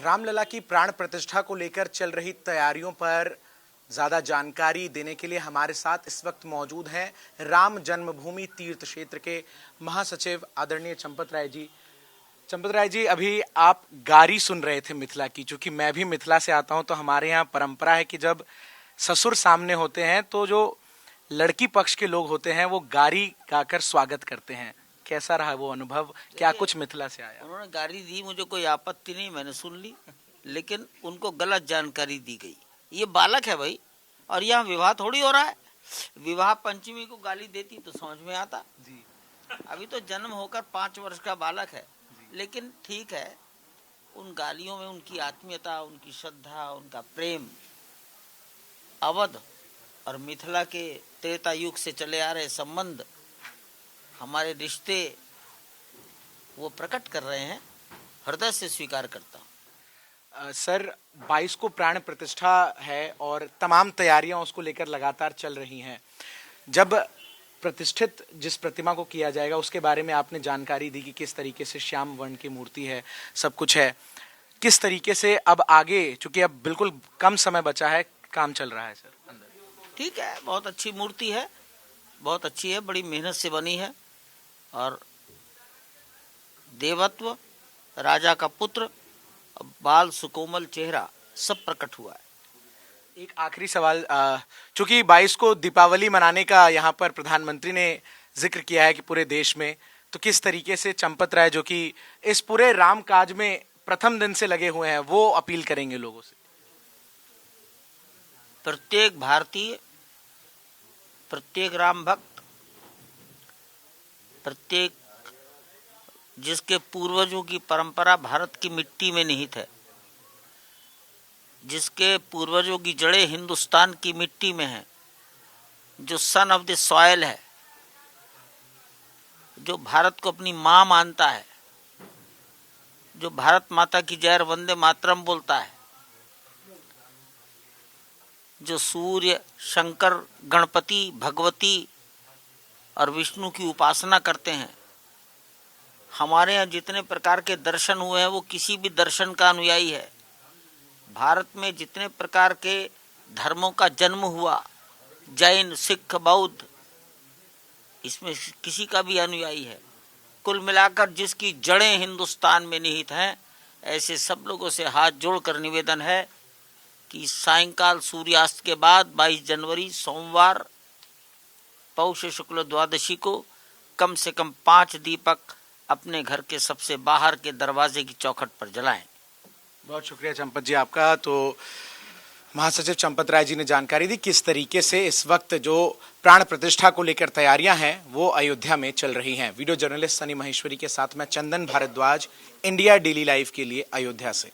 रामलला की प्राण प्रतिष्ठा को लेकर चल रही तैयारियों पर ज्यादा जानकारी देने के लिए हमारे साथ इस वक्त मौजूद हैं राम जन्मभूमि तीर्थ क्षेत्र के महासचिव आदरणीय चंपत राय जी। चंपत राय जी, अभी आप गारी सुन रहे थे मिथिला की। चूंकि मैं भी मिथिला से आता हूं तो हमारे यहाँ परंपरा है कि जब ससुर सामने होते हैं तो जो लड़की पक्ष के लोग होते हैं वो गारी गाकर स्वागत करते हैं। कैसा रहा वो अनुभव? क्या कुछ मिथिला से आया? उन्होंने गाली दी, मुझे कोई आपत्ति नहीं, मैंने सुन ली, लेकिन उनको गलत जानकारी दी गई। ये बालक है भाई, और यहाँ विवाह थोड़ी हो रहा है। विवाह पंचमी को गाली देती तो समझ में आता जी। अभी तो जन्म होकर 5 वर्ष का बालक है, लेकिन ठीक है, उन गालियों में उनकी आत्मीयता, उनकी श्रद्धा, उनका प्रेम अवध और मिथिला के त्रेता युग से चले आ रहे संबंध, हमारे रिश्ते वो प्रकट कर रहे हैं। हृदय से स्वीकार करता हूँ। सर, 22 को प्राण प्रतिष्ठा है और तमाम तैयारियां उसको लेकर लगातार चल रही हैं। जब प्रतिष्ठित जिस प्रतिमा को किया जाएगा उसके बारे में आपने जानकारी दी कि किस तरीके से श्याम वर्ण की मूर्ति है, सब कुछ है। किस तरीके से अब आगे, चूंकि अब बिल्कुल कम समय बचा है, काम चल रहा है सर अंदर? ठीक है, बहुत अच्छी मूर्ति है, बहुत अच्छी है, बड़ी मेहनत से बनी है, और देवत्व, राजा का पुत्र, बाल सुकोमल चेहरा सब प्रकट हुआ है। एक आखिरी सवाल, चूंकि 22 को दीपावली मनाने का यहाँ पर प्रधानमंत्री ने जिक्र किया है कि पूरे देश में, तो किस तरीके से चंपत राय जो कि इस पूरे राम काज में प्रथम दिन से लगे हुए हैं, वो अपील करेंगे लोगों से? प्रत्येक भारतीय, प्रत्येक राम भक्त, प्रत्येक जिसके पूर्वजों की परंपरा भारत की मिट्टी में निहित है, जिसके पूर्वजों की जड़ें हिंदुस्तान की मिट्टी में हैं, जो सन ऑफ द सॉयल है, जो भारत को अपनी माँ मानता है, जो भारत माता की जय वंदे मातरम बोलता है, जो सूर्य, शंकर, गणपति, भगवती और विष्णु की उपासना करते हैं। हमारे यहाँ जितने प्रकार के दर्शन हुए हैं वो किसी भी दर्शन का अनुयायी है। भारत में जितने प्रकार के धर्मों का जन्म हुआ, जैन, सिख, बौद्ध, इसमें किसी का भी अनुयायी है। कुल मिलाकर जिसकी जड़ें हिंदुस्तान में निहित हैं, ऐसे सब लोगों से हाथ जोड़कर निवेदन है कि सायंकाल सूर्यास्त के बाद 22 जनवरी सोमवार पौष शुक्ल द्वादशी को कम से कम 5 दीपक अपने घर के सबसे बाहर के दरवाजे की चौखट पर जलाएं। बहुत शुक्रिया चंपत जी आपका। तो महासचिव चंपत राय जी ने जानकारी दी किस तरीके से इस वक्त जो प्राण प्रतिष्ठा को लेकर तैयारियां हैं वो अयोध्या में चल रही हैं। वीडियो जर्नलिस्ट सनी महेश्वरी के साथ मैं चंदन भारद्वाज, इंडिया डेली लाइव के लिए अयोध्या से।